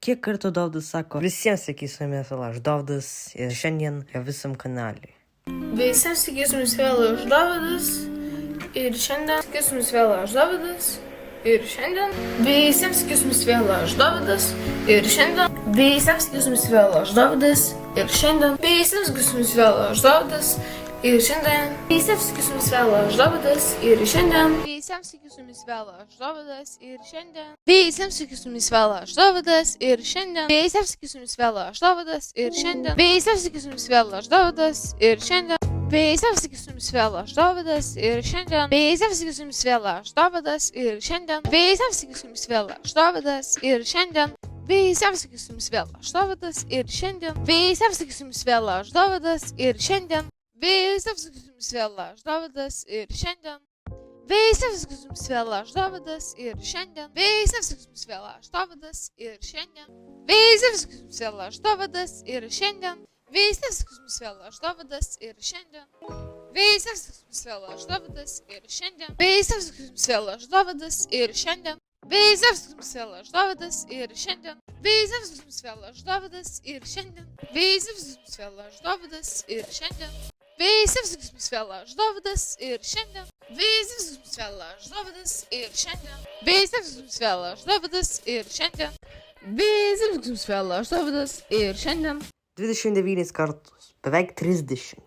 Kiek kartų Dovydas sako, visiems sakysim vėl aš Dovydas ir šiandien visam kanalui. Visiems sakysim vėl aš Dovydas ir šiandien sakysim vėl aš Dovydas ir šiandien. Visiems sakysim vėl aš Dovydas ir šiandien. Visiems sakysim vėl aš Dovydas ir šiandien. Visiems sakysim vėl aš Dovydas ir šiandien. Visiems sakysim vėl aš Dovydas ir šiandien. Visiems sakysim vėl aš Dovydas ir šiandien. Visiems sakysim vėl aš Dovydas ir šiandien. Visiems sakysim vėl aš Dovydas ir šiandien. Visiems sakysim vėl aš Dovydas ir šiandien. Visiems sakysim vėl aš Dovydas ir šiandien. Visiems sakysim vėl aš Dovydas ir šiandien. Visiems sakysim vėl aš Dovydas ir šiandien. Visiems sakysim vėl aš Dovydas ir šiandien. Visiems sakysim vėl aš Dovydas ir šiandien. Visiems sakysim vėl aš Dovydas ir šiandien. Visiems sakysim vėl aš Dovydas ir šiandien. Visiems sakysim vėl aš Dovydas ir šiandien. Visiems sakysim vėl aš Dovydas ir šiandien. Visiems sakysim vėl aš Dovydas ir šiandien. Visiems sakysim vėl aš Dovydas ir šiandien. Visiems sakysim vėl aš Dovydas ir šiandien. Visiems sakysim vėl aš Dovydas ir šiandien. Visiems sakysim vėl aš Dovydas ir šiandien. Visiems sakysim vėl aš Dovydas ir šiandien. Visiems sakysim vėl aš Dovydas ir šiandien. Visiems sakysim vėl aš Dovydas ir šiandien. Visiems sakysim vėl aš Dovydas ir šiandien. Visiems sakysim vėl aš Dovydas ir šiandien. 29 kartus, beveik 30.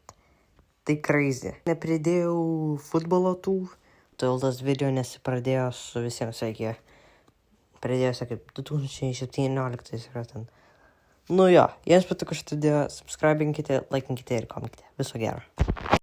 Tai crazy. Nepridėjau futbolo tų, todėl tas video nesipradėjo su visiems sveiki. Pradėjosi kaip 2017 yra ten. Nu jo, jiems patiko šitą video, subscribinkite, laikinkite ir kominkite. Viso gero.